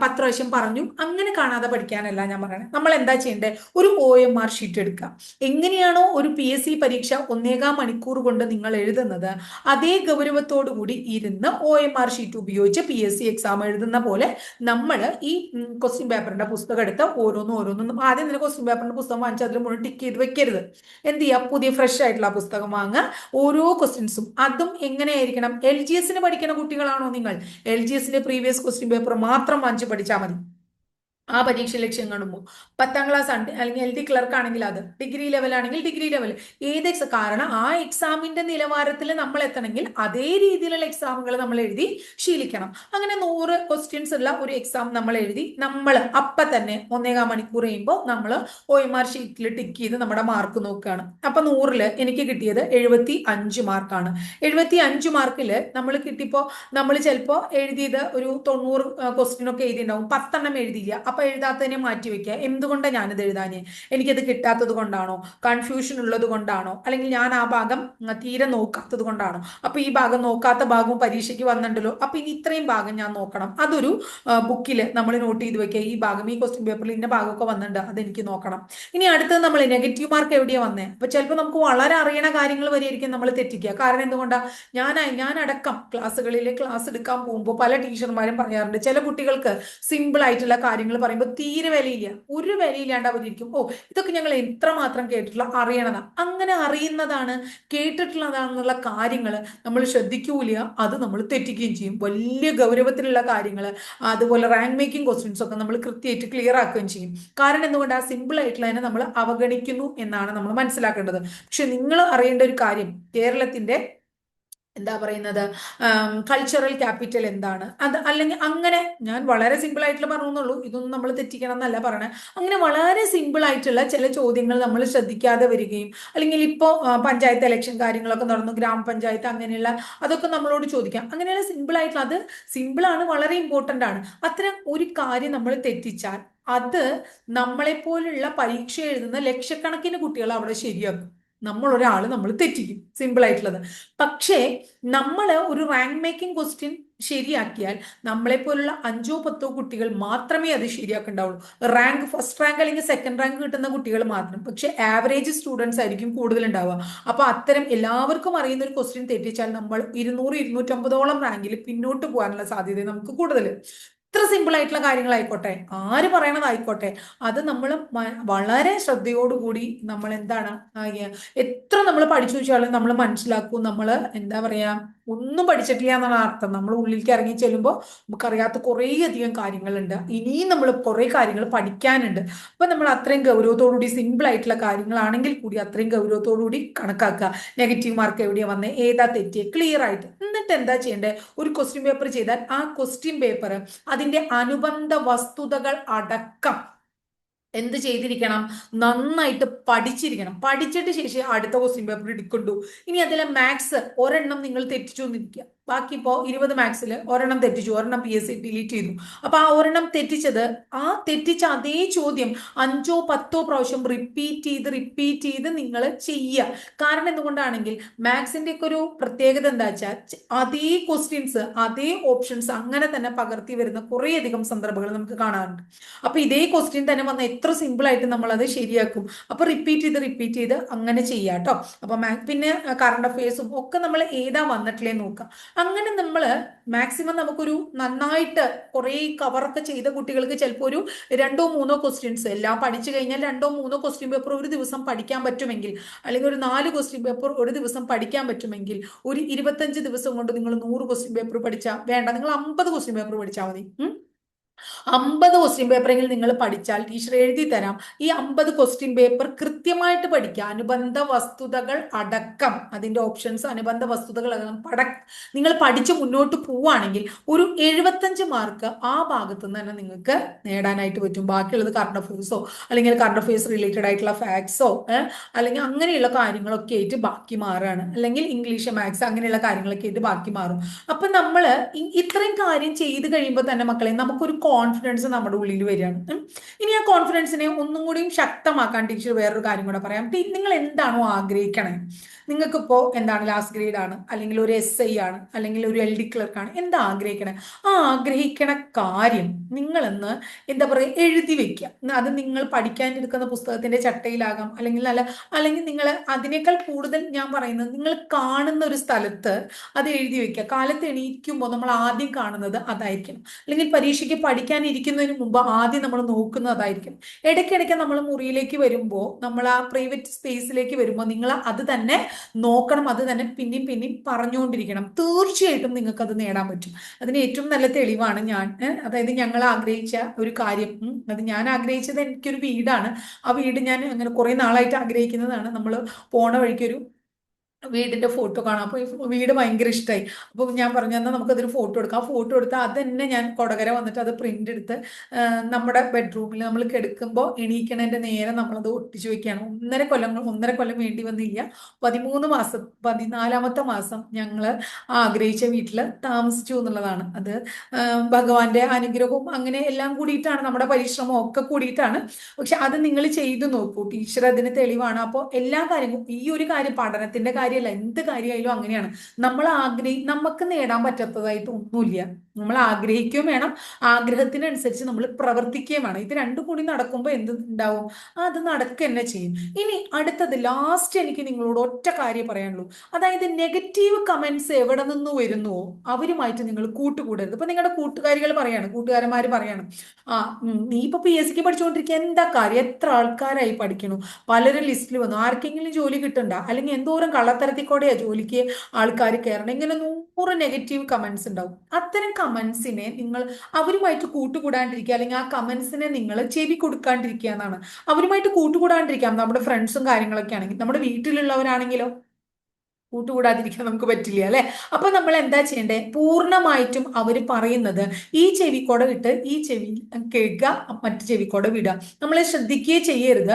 10 പ്രാവശ്യം പറഞ്ഞു. അങ്ങനെ കാണാതെ പഠിക്കാനല്ല ഞാൻ പറയണത്. നമ്മൾ എന്താ ചെയ്യേണ്ടത്? ഒരു OMR ഷീറ്റ് എടുക്കുക. എങ്ങനെയാണോ ഒരു PSC പരീക്ഷ 1.25 മണിക്കൂർ കൊണ്ട് നിങ്ങൾ എഴുതുന്നത്, അതേ ഗൗരവത്തോടു കൂടി ഇരുന്ന് OMR ഷീറ്റ് ഉപയോഗിച്ച് PSC എക്സാം എഴുതുന്ന പോലെ നമ്മൾ ഈ ക്വസ്റ്റ്യൻ പേപ്പറിന്റെ പുസ്തകം എടുത്ത് ഓരോന്നും ആദ്യം തന്നെ ക്വസ്റ്റ്യൻ പേപ്പറിന്റെ പുസ്തകം വാങ്ങിച്ച് അതിൽ മുഴുവൻ ടിക്ക് ചെയ്ത് വെക്കരുത്. എന്ത് ചെയ്യുക? പുതിയ ഫ്രഷ് ആയിട്ടുള്ള പുസ്തകം വാങ്ങുക. ഓരോ ക്വസ്റ്റ്യൻസും അതും എങ്ങനെയായിരിക്കണം? LGSന് പഠിക്കുന്ന കുട്ടികളാണോ നിങ്ങൾ? LGSന്റെ പ്രീവിയസ് ക്വസ്റ്റ്യൻ പേപ്പർ മാത്രം വാങ്ങിച്ച് പഠിച്ചാൽ മതി. ആ പരീക്ഷ ലക്ഷ്യം കാണുമ്പോൾ 10ാം ക്ലാസ് ആണ് അല്ലെങ്കിൽ LD ക്ലർക്ക് ആണെങ്കിൽ അത്, ഡിഗ്രി ലെവൽ ആണെങ്കിൽ ഡിഗ്രി ലെവൽ, ഏത് കാരണം ആ എക്സാമിന്റെ നിലവാരത്തിൽ നമ്മൾ എത്തണമെങ്കിൽ അതേ രീതിയിലുള്ള എക്സാമുകൾ നമ്മൾ എഴുതി ശീലിക്കണം. അങ്ങനെ 100 ക്വസ്റ്റ്യൻസ് ഉള്ള ഒരു എക്സാം നമ്മൾ എഴുതി നമ്മൾ അപ്പൊ തന്നെ 1.25 മണിക്കൂർ കഴിയുമ്പോൾ നമ്മൾ OMR ഷീറ്റിൽ ടിക്ക് ചെയ്ത് നമ്മുടെ മാർക്ക് നോക്കുകയാണ്. അപ്പൊ 100ല് എനിക്ക് കിട്ടിയത് 75 മാർക്കാണ്. 75 മാർക്കിൽ നമ്മൾ കിട്ടിയപ്പോ നമ്മൾ ചിലപ്പോ എഴുതിയത് ഒരു 90 ക്വസ്റ്റ്യൻ ഒക്കെ എഴുതിയിട്ടുണ്ടാവും, 10 എണ്ണം എഴുതിയില്ല. അപ്പൊ എഴുതാത്തതിനെ മാറ്റി വെക്കുക. എന്തുകൊണ്ടാണ് ഞാനിത് എഴുതാഞ്ഞ്? എനിക്കത് കിട്ടാത്തത് കൊണ്ടാണോ? കൺഫ്യൂഷൻ ഉള്ളത് കൊണ്ടാണോ? അല്ലെങ്കിൽ ഞാൻ ആ ഭാഗം തീരെ നോക്കാത്തത് കൊണ്ടാണോ? അപ്പൊ ഈ ഭാഗം നോക്കാത്ത ഭാഗവും പരീക്ഷയ്ക്ക് വന്നിട്ടുണ്ടല്ലോ, അപ്പൊ ഇനി ഇത്രയും ഭാഗം ഞാൻ നോക്കണം. അതൊരു ബുക്കിൽ നമ്മൾ നോട്ട് ചെയ്ത് വെക്കുക. ഈ ഭാഗം, ഈ ക്വസ്റ്റ്യൻ പേപ്പറിൽ ഇന്ന ഭാഗമൊക്കെ വന്നിട്ടുണ്ട്, അതെനിക്ക് നോക്കണം. ഇനി അടുത്തത് നമ്മൾ നെഗറ്റീവ് മാർക്ക് എവിടെയാ വന്നേ? അപ്പൊ ചിലപ്പോൾ നമുക്ക് വളരെ അറിയണ കാര്യങ്ങൾ വരെയായിരിക്കും നമ്മൾ തെറ്റിക്കുക. കാരണം എന്തുകൊണ്ടാണ്? ഞാനടക്കം ക്ലാസ്സുകളിൽ ക്ലാസ് എടുക്കാൻ പോകുമ്പോൾ പല ടീച്ചർമാരും പറയാറുണ്ട്, ചില കുട്ടികൾക്ക് സിമ്പിൾ ആയിട്ടുള്ള കാര്യങ്ങൾ പറയുമ്പോൾ തീരെ വിലയില്ല, ഒരു വിലയില്ലാണ്ട് അവരിക്കും, ഓ ഇതൊക്കെ ഞങ്ങൾ എത്രമാത്രം കേട്ടിട്ടുള്ള അറിയണതാണ്. അങ്ങനെ അറിയുന്നതാണ്, കേട്ടിട്ടുള്ളതാണെന്നുള്ള കാര്യങ്ങൾ നമ്മൾ ശ്രദ്ധിക്കൂല, അത് നമ്മൾ തെറ്റിക്കുകയും ചെയ്യും. വലിയ ഗൗരവത്തിലുള്ള കാര്യങ്ങൾ, അതുപോലെ റാങ്ക് മേക്കിംഗ് ക്വസ്റ്റ്യൻസ് ഒക്കെ നമ്മൾ കൃത്യമായിട്ട് ക്ലിയർ ആക്കുകയും ചെയ്യും. കാരണം എന്തുകൊണ്ട്? ആ സിമ്പിൾ ആയിട്ടുള്ളതിനെ നമ്മൾ അവഗണിക്കുന്നു എന്നാണ് നമ്മൾ മനസ്സിലാക്കേണ്ടത്. പക്ഷെ നിങ്ങൾ അറിയേണ്ട ഒരു കാര്യം, കേരളത്തിന്റെ എന്താ പറയുന്നത്, കൾച്ചറൽ ക്യാപിറ്റൽ എന്താണ് അത്, അല്ലെങ്കിൽ അങ്ങനെ ഞാൻ വളരെ സിമ്പിൾ ആയിട്ടുള്ള പറഞ്ഞുള്ളൂ, ഇതൊന്നും നമ്മൾ തെറ്റിക്കണം എന്നല്ല പറയണേ. അങ്ങനെ വളരെ സിമ്പിൾ ആയിട്ടുള്ള ചില ചോദ്യങ്ങൾ നമ്മൾ ശ്രദ്ധിക്കാതെ വരികയും, അല്ലെങ്കിൽ ഇപ്പോൾ പഞ്ചായത്ത് ഇലക്ഷൻ കാര്യങ്ങളൊക്കെ നടന്നു, ഗ്രാമപഞ്ചായത്ത് അങ്ങനെയുള്ള അതൊക്കെ നമ്മളോട് ചോദിക്കാം. അങ്ങനെയുള്ള സിമ്പിൾ ആയിട്ടുള്ള, അത് സിമ്പിളാണ്, വളരെ ഇമ്പോർട്ടൻ്റ് ആണ്. അത്തരം ഒരു കാര്യം നമ്മൾ തെറ്റിച്ചാൽ അത് നമ്മളെപ്പോലുള്ള പരീക്ഷ എഴുതുന്ന ലക്ഷക്കണക്കിന് കുട്ടികൾ അവിടെ ശരിയാക്കും. നമ്മൾ തെറ്റിക്കും, സിമ്പിൾ ആയിട്ടുള്ളത്. പക്ഷേ നമ്മൾ ഒരു റാങ്ക് മേക്കിംഗ് ക്വസ്റ്റ്യൻ ശരിയാക്കിയാൽ നമ്മളെ പോലുള്ള 5-10 കുട്ടികൾ മാത്രമേ അത് ശരിയാക്കുന്നുണ്ടാവുള്ളൂ. ഫസ്റ്റ് റാങ്ക് അല്ലെങ്കിൽ സെക്കൻഡ് റാങ്ക് കിട്ടുന്ന കുട്ടികൾ മാത്രം. പക്ഷെ ആവറേജ് സ്റ്റുഡൻസ് ആയിരിക്കും കൂടുതൽ ഉണ്ടാവുക. അപ്പൊ അത്തരം എല്ലാവർക്കും അറിയുന്ന ഒരു ക്വസ്റ്റ്യൻ തെറ്റിച്ചാൽ നമ്മൾ 200-250ഓളം റാങ്കിൽ പിന്നോട്ട് പോകാനുള്ള സാധ്യത നമുക്ക് കൂടുതൽ. ഇത്ര സിമ്പിൾ ആയിട്ടുള്ള കാര്യങ്ങളായിക്കോട്ടെ, ആര് പറയണതായിക്കോട്ടെ, അത് നമ്മൾ വളരെ ശ്രദ്ധയോടുകൂടി നമ്മൾ എന്താണ് എത്ര നമ്മൾ പഠിച്ചു വെച്ചാലും നമ്മൾ മനസ്സിലാക്കും. നമ്മൾ എന്താ പറയാ, ഒന്നും പഠിച്ചിട്ടില്ല എന്നാണ് അർത്ഥം. നമ്മൾ ഉള്ളിലേക്ക് ഇറങ്ങി ചെല്ലുമ്പോൾ നമുക്കറിയാത്ത കുറേ അധികം കാര്യങ്ങളുണ്ട്. ഇനിയും നമ്മൾ കുറേ കാര്യങ്ങൾ പഠിക്കാനുണ്ട്. അപ്പൊ നമ്മൾ അത്രയും ഗൗരവത്തോടുകൂടി, സിമ്പിൾ ആയിട്ടുള്ള കാര്യങ്ങളാണെങ്കിൽ കൂടി അത്രയും ഗൗരവത്തോടുകൂടി കണക്കാക്കുക. നെഗറ്റീവ് മാർക്ക് എവിടെയാ വന്നേ, ഏതാ തെറ്റിയെ, ക്ലിയർ ആയിട്ട്. എന്നിട്ട് എന്താ ചെയ്യേണ്ടത്, ഒരു ക്വസ്റ്റ്യൻ പേപ്പർ ചെയ്താൽ ആ ക്വസ്റ്റ്യൻ പേപ്പർ അതിന്റെ അനുബന്ധ വസ്തുതകൾ അടക്കം എന്ത് ചെയ്തിരിക്കണം, നന്നായിട്ട് പഠിച്ചിരിക്കണം. പഠിച്ചിട്ട് ശേഷം അടുത്ത ക്വസ്റ്റ്യൻ പേപ്പർ എടുക്കണ്ടു. ഇനി അതിലെ മാത്സ് ഒരെണ്ണം നിങ്ങൾ തെറ്റിച്ചു എന്നിരിക്കുക. ബാക്കി ഇപ്പോ 20 മാത്സിൽ ഒരെണ്ണം തെറ്റിച്ചു, ഒരെണ്ണം PSC ഡിലീറ്റ് ചെയ്തു. അപ്പൊ ആ ഒരെണ്ണം തെറ്റിച്ചത്, ആ തെറ്റിച്ച അതേ ചോദ്യം 5-10 പ്രാവശ്യം റിപ്പീറ്റ് ചെയ്ത് നിങ്ങൾ ചെയ്യുക. കാരണം എന്തുകൊണ്ടാണെങ്കിൽ മാത്സിന്റെ ഒക്കെ ഒരു പ്രത്യേകത എന്താ വെച്ചാൽ, അതേ ക്വസ്റ്റ്യൻസ്, അതേ ഓപ്ഷൻസ് അങ്ങനെ തന്നെ പകർത്തി വരുന്ന കുറേ അധികം സന്ദർഭങ്ങൾ നമുക്ക് കാണാറുണ്ട്. അപ്പൊ ഇതേ ക്വസ്റ്റ്യൻ തന്നെ വന്ന എത്ര സിമ്പിൾ ആയിട്ട് നമ്മൾ അത് ശരിയാക്കും. അപ്പൊ റിപ്പീറ്റ് ചെയ്ത് അങ്ങനെ ചെയ്യാട്ടോ. അപ്പൊ പിന്നെ കറണ്ട് അഫയേഴ്സും ഒക്കെ നമ്മൾ ഏതാ വന്നിട്ടില്ലേ നോക്കാം. അങ്ങനെ നമ്മൾ മാക്സിമം നമുക്കൊരു നന്നായിട്ട് കുറെ കവറൊക്കെ ചെയ്ത കുട്ടികൾക്ക് ചിലപ്പോൾ ഒരു 2-3 ക്വസ്റ്റ്യൻസ് എല്ലാം പഠിച്ചു കഴിഞ്ഞാൽ 2-3 ക്വസ്റ്റ്യൻ പേപ്പർ ഒരു ദിവസം പഠിക്കാൻ പറ്റുമെങ്കിൽ, അല്ലെങ്കിൽ ഒരു 4 ക്വസ്റ്റ്യൻ പേപ്പർ ഒരു ദിവസം പഠിക്കാൻ പറ്റുമെങ്കിൽ, ഒരു 25 ദിവസം കൊണ്ട് നിങ്ങൾ 100 ക്വസ്റ്റ്യൻ പേപ്പർ പഠിച്ചാൽ വേണ്ട, നിങ്ങൾ 50 ക്വസ്റ്റ്യൻ പേപ്പർ പഠിച്ചാൽ മതി. 50 ക്വസ്റ്റ്യൻ പേപ്പറെങ്കിലും നിങ്ങൾ പഠിച്ചാൽ ടീച്ചർ എഴുതി തരാം. ഈ 50 ക്വസ്റ്റ്യൻ പേപ്പർ കൃത്യമായിട്ട് പഠിക്കുക. അനുബന്ധ വസ്തുതകൾ അടക്കം, അതിന്റെ ഓപ്ഷൻസ്, അനുബന്ധ വസ്തുതകൾ നിങ്ങൾ പഠിച്ച് മുന്നോട്ട് പോവുകയാണെങ്കിൽ ഒരു 75 മാർക്ക് ആ ഭാഗത്ത് നിന്ന് തന്നെ നിങ്ങൾക്ക് നേടാനായിട്ട് പറ്റും. ബാക്കിയുള്ളത് കറണ്ട് അഫയേഴ്സോ അല്ലെങ്കിൽ കറണ്ട് അഫയേഴ്സ് റിലേറ്റഡ് ആയിട്ടുള്ള ഫാക്ട്സോ അല്ലെങ്കിൽ അങ്ങനെയുള്ള കാര്യങ്ങളൊക്കെ ആയിട്ട് ബാക്കി മാറുകയാണ്. അല്ലെങ്കിൽ ഇംഗ്ലീഷ്, മാത്സ് അങ്ങനെയുള്ള കാര്യങ്ങളൊക്കെ ആയിട്ട് ബാക്കി മാറും. അപ്പൊ നമ്മൾ ഇത്രയും കാര്യം ചെയ്ത് കഴിയുമ്പോൾ തന്നെ മക്കളെ നമുക്കൊരു കോൺഫിഡൻസ് നമ്മുടെ ഉള്ളിൽ വരികയാണ്. ഇനി ആ കോൺഫിഡൻസിനെ ഒന്നും കൂടിയും ശക്തമാക്കാൻ ടീച്ചർ വേറൊരു കാര്യം കൂടെ പറയാം. നിങ്ങൾ എന്താണോ ആഗ്രഹിക്കണേ, നിങ്ങൾക്കിപ്പോ എന്താണ് ലാസ്റ്റ് ഗ്രേഡ് ആണ്, അല്ലെങ്കിൽ ഒരു SI ആണ്, അല്ലെങ്കിൽ ഒരു LD ക്ലർക്കാണ്, എന്താ ആഗ്രഹിക്കണേ, ആ ആഗ്രഹിക്കണ കാര്യം നിങ്ങളെന്ന് എന്താ പറയുക എഴുതി വെക്കുക. അത് നിങ്ങൾ പഠിക്കാനിരിക്കുന്ന പുസ്തകത്തിന്റെ ചട്ടയിലാകാം, അല്ലെങ്കിൽ നിങ്ങൾ അതിനേക്കാൾ കൂടുതൽ ഞാൻ പറയുന്നത്, നിങ്ങൾ കാണുന്ന ഒരു സ്ഥലത്ത് അത് എഴുതി വെക്കുക. കാലത്ത് എണീക്കുമ്പോൾ നമ്മൾ ആദ്യം കാണുന്നത് അതായിരിക്കും. അല്ലെങ്കിൽ പരീക്ഷയ്ക്ക് പഠിക്കാനിരിക്കുന്നതിന് മുമ്പ് ആദ്യം നമ്മൾ നോക്കുന്നത് അതായിരിക്കും. ഇടയ്ക്കിടയ്ക്ക് നമ്മൾ മുറിയിലേക്ക് വരുമ്പോൾ, നമ്മൾ ആ പ്രൈവറ്റ് സ്പേസിലേക്ക് വരുമ്പോൾ നിങ്ങൾ അത് തന്നെ നോക്കണം. അത് തന്നെ പിന്നെയും പറഞ്ഞുകൊണ്ടിരിക്കണം. തീർച്ചയായിട്ടും നിങ്ങൾക്ക് അത് നേടാൻ പറ്റും. അതിന് ഏറ്റവും നല്ല തെളിവാണ് ഞാൻ, അതായത് ഞങ്ങൾ ആഗ്രഹിച്ച ഒരു കാര്യം. അത് ഞാൻ ആഗ്രഹിച്ചത് എനിക്കൊരു വീടാണ്. ആ വീട് ഞാൻ അങ്ങനെ കുറെ നാളായിട്ട് ആഗ്രഹിക്കുന്നതാണ്. നമ്മൾ പോണ വഴിക്കൊരു വീടിന്റെ ഫോട്ടോ കാണാം. അപ്പൊ ഈ വീട് ഭയങ്കര ഇഷ്ടമായി. അപ്പൊ ഞാൻ പറഞ്ഞു, എന്നാൽ നമുക്കതൊരു ഫോട്ടോ എടുക്കാം. ആ ഫോട്ടോ എടുത്താൽ അത് തന്നെ ഞാൻ കൊടകര വന്നിട്ട് അത് പ്രിന്റ് എടുത്ത് നമ്മുടെ ബെഡ്റൂമിൽ നമ്മൾ കിടക്കുമ്പോൾ എണീക്കണതിന്റെ നേരെ നമ്മളത് ഒട്ടിച്ചു വെക്കുകയാണ്. 1.5 കൊല്ലം വേണ്ടി വന്നില്ല. 13 മാസം, 14ാമത്തെ മാസം ഞങ്ങൾ ആഗ്രഹിച്ച വീട്ടിൽ താമസിച്ചു എന്നുള്ളതാണ്. അത് ഭഗവാന്റെ അനുഗ്രഹവും അങ്ങനെ എല്ലാം കൂടിയിട്ടാണ്, നമ്മുടെ പരിശ്രമവും ഒക്കെ കൂടിയിട്ടാണ്. പക്ഷെ അത് നിങ്ങൾ ചെയ്തു നോക്കൂ, ടീച്ചർ അതിന് തെളിവാണ്. അപ്പോൾ എല്ലാ കാര്യങ്ങളും, ഈ ഒരു കാര്യം പഠനത്തിന്റെ കാര്യമല്ല, എന്ത് കാര്യമായാലും അങ്ങനെയാണ്. നമുക്ക് നേടാൻ പറ്റാത്തതായിട്ട് ഒന്നുമില്ല. നമ്മൾ ആഗ്രഹിക്കുകയും വേണം, ആഗ്രഹത്തിനനുസരിച്ച് നമ്മൾ പ്രവർത്തിക്കുകയും വേണം. ഇത് രണ്ടും കൂടി നടക്കുമ്പോൾ എന്ത് ഉണ്ടാവും, അത് നടക്കുക തന്നെ ചെയ്യും. ഇനി അടുത്തത് ലാസ്റ്റ് എനിക്ക് നിങ്ങളോട് ഒറ്റ കാര്യം പറയാനുള്ളൂ. അതായത് നെഗറ്റീവ് കമന്റ്സ് എവിടെ നിന്ന് വരുന്നുവോ അവരുമായിട്ട് നിങ്ങൾ കൂട്ടുകൂടരുത്. ഇപ്പൊ നിങ്ങളുടെ കൂട്ടുകാരികൾ പറയാണ്, കൂട്ടുകാരന്മാർ പറയാണ്, നീ ഇപ്പൊ PSCക്ക് പഠിച്ചുകൊണ്ടിരിക്കുക, എന്താ കാര്യം, എത്ര ആൾക്കാരായി പഠിക്കണു, പലരും ലിസ്റ്റിൽ വന്നു, ആർക്കെങ്കിലും ജോലി കിട്ടണ്ട, അല്ലെങ്കിൽ എന്തോരം കള്ളത്തരത്തിക്കൂടെയാ ജോലിക്ക് ആൾക്കാർ കയറണം, ഇങ്ങനെ 100 നെഗറ്റീവ് കമന്റ്സ് ഉണ്ടാവും. അത്തരം കമന്റ്സിനെ നിങ്ങൾ അവരുമായിട്ട് കൂട്ടുകൂടാണ്ടിരിക്കുക, അല്ലെങ്കിൽ ആ കമന്റ്സിനെ നിങ്ങൾ ചെവി കൊടുക്കാണ്ടിരിക്കുക എന്നാണ്. അവരുമായിട്ട് കൂട്ടുകൂടാണ്ടിരിക്കാം. നമ്മുടെ ഫ്രണ്ട്സും കാര്യങ്ങളൊക്കെ ആണെങ്കിൽ, നമ്മുടെ വീട്ടിലുള്ളവരാണെങ്കിലോ കൂട്ടുകൂടാതിരിക്കാൻ നമുക്ക് പറ്റില്ല അല്ലെ. അപ്പൊ നമ്മൾ എന്താ ചെയ്യണ്ടേ? പൂർണ്ണമായിട്ടും അവർ പറയുന്നത് ഈ ചെവിക്കൊട വിട്ട് ഈ ചെവി കേൾക്കുക, മറ്റു ചെവിക്കൊട വിടുക. നമ്മൾ ശ്രദ്ധിക്കുകയേ ചെയ്യരുത്.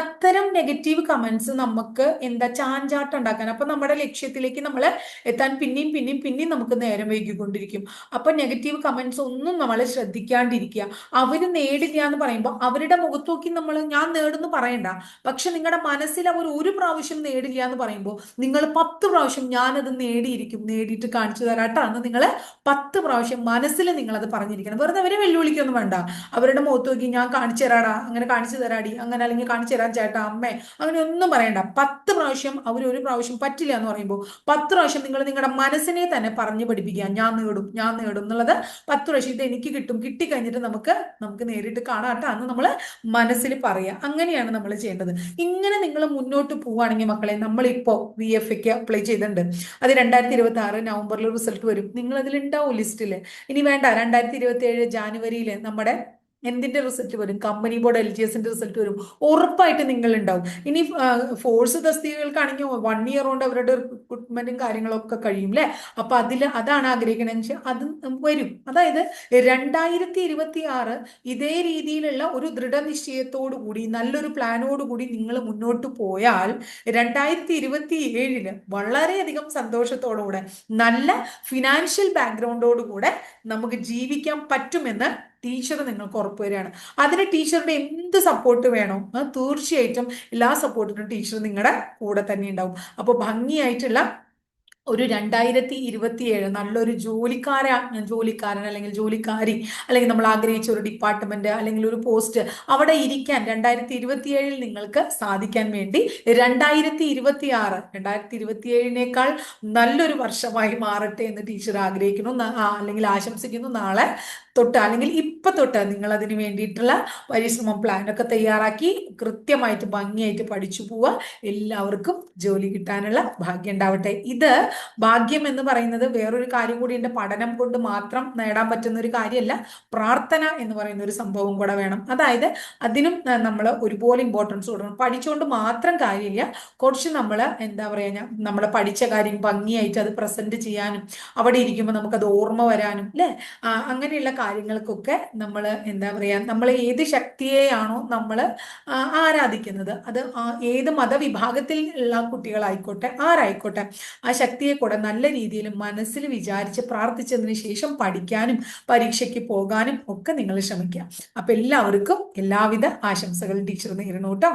അത്തരം നെഗറ്റീവ് കമന്റ്സ് നമുക്ക് എന്താ ചാഞ്ചാട്ടം ഉണ്ടാക്കാൻ, അപ്പൊ നമ്മുടെ ലക്ഷ്യത്തിലേക്ക് നമ്മൾ എത്താൻ പിന്നെയും പിന്നെയും പിന്നെയും നമുക്ക് നേരം വൈകിക്കൊണ്ടിരിക്കും. അപ്പൊ നെഗറ്റീവ് കമന്റ്സ് ഒന്നും നമ്മൾ ശ്രദ്ധിക്കാണ്ടിരിക്കുക. അവര് നേടില്ല എന്ന് പറയുമ്പോൾ അവരുടെ മുഖത്ത് നോക്കി നമ്മൾ ഞാൻ നേടുന്നു പറയണ്ട. പക്ഷെ നിങ്ങളുടെ മനസ്സിൽ അവർ ഒരു പ്രാവശ്യം നേടില്ല എന്ന് പറയുമ്പോൾ നിങ്ങൾ 10 പ്രാവശ്യം ഞാനത് നേടിയിരിക്കും, നേടിയിട്ട് കാണിച്ചു തരാട്ടാണ് നിങ്ങൾ 10 പ്രാവശ്യം മനസ്സിൽ നിങ്ങൾ അത് പറഞ്ഞിരിക്കണം. വെറുതെ അവരെ വെല്ലുവിളിക്കൊന്നും വേണ്ട. അവരുടെ മുഖത്ത് നോക്കി ഞാൻ കാണിച്ചു തരാടാ, അങ്ങനെ കാണിച്ചു തരാടി, അങ്ങനെ അല്ലെങ്കിൽ കാണിച്ചു തരാൻ ചേട്ടാ അമ്മേ, അങ്ങനെ ഒന്നും പറയണ്ട. 10 പ്രാവശ്യം അവർ ഒരു പ്രാവശ്യം പറ്റില്ല എന്ന് പറയുമ്പോൾ 10 പ്രാവശ്യം നിങ്ങൾ നിങ്ങളുടെ മനസ്സിനെ തന്നെ പറഞ്ഞു പഠിപ്പിക്കുക, ഞാൻ നേടും ഞാൻ നേടും എന്നുള്ളത് 10 പ്രാവശ്യം. ഇത് എനിക്ക് കിട്ടും, കിട്ടിക്കഴിഞ്ഞിട്ട് നമുക്ക് നേരിട്ട് കാണാട്ടാ എന്ന് നമ്മൾ മനസ്സിൽ പറയുക. അങ്ങനെയാണ് നമ്മൾ ചെയ്യേണ്ടത്. ഇങ്ങനെ നിങ്ങൾ മുന്നോട്ട് പോവുകയാണെങ്കിൽ മക്കളെ, നമ്മളിപ്പോ VFAക്ക് അപ്ലൈ ചെയ്തിട്ടുണ്ട്. അത് 2026 നവംബറിൽ റിസൾട്ട് വരും. നിങ്ങൾ അതിലുണ്ടാവും ലിസ്റ്റില്. ഇനി വേണ്ട, 2027 ജാനുവരിയിൽ നമ്മുടെ എന്തിന്റെ റിസൾട്ട് വരും? കമ്പനി ബോർഡ് LGSന്റെ റിസൾട്ട് വരും. ഉറപ്പായിട്ട് നിങ്ങൾ ഉണ്ടാവും. ഇനി ഫോഴ്സ് തസ്തികകൾക്കാണെങ്കിൽ 1 ഇയർ കൊണ്ട് അവരുടെ റിക്രൂട്ട്മെന്റും കാര്യങ്ങളൊക്കെ കഴിയും അല്ലെ. അപ്പൊ അതാണ് ആഗ്രഹിക്കണമെന്ന് വെച്ചാൽ അത് വരും. അതായത് 2026 ഇതേ രീതിയിലുള്ള ഒരു ദൃഢനിശ്ചയത്തോടു കൂടി നല്ലൊരു പ്ലാനോട് കൂടി നിങ്ങൾ മുന്നോട്ട് പോയാൽ 2027 വളരെയധികം സന്തോഷത്തോടുകൂടെ നല്ല ഫിനാൻഷ്യൽ ബാക്ക്ഗ്രൗണ്ടോടുകൂടെ നമുക്ക് ജീവിക്കാൻ പറ്റുമെന്ന് ടീച്ചർ നിങ്ങൾക്ക് ഉറപ്പ് വരികയാണ്. അതിന് ടീച്ചറുടെ എന്ത് സപ്പോർട്ട് വേണോ തീർച്ചയായിട്ടും എല്ലാ സപ്പോർട്ടിനും ടീച്ചർ നിങ്ങളുടെ കൂടെ തന്നെ ഉണ്ടാവും. അപ്പോൾ ഭംഗിയായിട്ടുള്ള ഒരു 2027 നല്ലൊരു ജോലിക്കാരൻ അല്ലെങ്കിൽ ജോലിക്കാരി, അല്ലെങ്കിൽ നമ്മൾ ആഗ്രഹിച്ച ഒരു ഡിപ്പാർട്ട്മെന്റ് അല്ലെങ്കിൽ ഒരു പോസ്റ്റ് അവിടെ ഇരിക്കാൻ 2027 നിങ്ങൾക്ക് സാധിക്കാൻ വേണ്ടി 2027 നല്ലൊരു വർഷമായി മാറട്ടെ എന്ന് ടീച്ചർ ആഗ്രഹിക്കുന്നു, അല്ലെങ്കിൽ ആശംസിക്കുന്നു. നാളെ തൊട്ട് അല്ലെങ്കിൽ ഇപ്പൊ തൊട്ട് നിങ്ങൾ അതിന് വേണ്ടിയിട്ടുള്ള പരിശ്രമം പ്ലാനൊക്കെ തയ്യാറാക്കി കൃത്യമായിട്ട് ഭംഗിയായിട്ട് പഠിച്ചു പോവുക. എല്ലാവർക്കും ജോലി കിട്ടാനുള്ള ഭാഗ്യം ഉണ്ടാവട്ടെ. ഇത് ഭാഗ്യം എന്ന് പറയുന്നത് വേറൊരു കാര്യം കൂടി ഉണ്ട്. പഠനം കൊണ്ട് മാത്രം നേടാൻ പറ്റുന്ന ഒരു കാര്യമല്ല, പ്രാർത്ഥന എന്ന് പറയുന്ന ഒരു സംഭവം കൂടെ വേണം. അതായത് അതിനും നമ്മൾ ഒരുപോലെ ഇമ്പോർട്ടൻസ് കൊടുക്കണം. പഠിച്ചുകൊണ്ട് മാത്രം കാര്യമില്ല, കുറച്ച് നമ്മൾ എന്താ പറയുക, നമ്മൾ പഠിച്ച കാര്യം ഭംഗിയായിട്ട് അത് പ്രസന്റ് ചെയ്യാനും അവിടെ ഇരിക്കുമ്പോൾ നമുക്കത് ഓർമ്മ വരാനും അല്ലെ, അങ്ങനെയുള്ള കാര്യങ്ങൾക്കൊക്കെ നമ്മൾ എന്താ പറയുക, നമ്മൾ ഏത് ശക്തിയെയാണോ നമ്മൾ ആരാധിക്കുന്നത്, അത് ഏത് മതവിഭാഗത്തിൽ ഉള്ള കുട്ടികളായിക്കോട്ടെ ആരായിക്കോട്ടെ, ആ ശക്തിയെ കൂടെ നല്ല രീതിയിൽ മനസ്സിൽ വിചാരിച്ച് പ്രാർത്ഥിച്ചതിന് ശേഷം പഠിക്കാനും പരീക്ഷയ്ക്ക് പോകാനും ഒക്കെ നിങ്ങൾ ശ്രമിക്കുക. അപ്പൊ എല്ലാവർക്കും എല്ലാവിധ ആശംസകളും ടീച്ചർ നേരിടണം കേട്ടോ.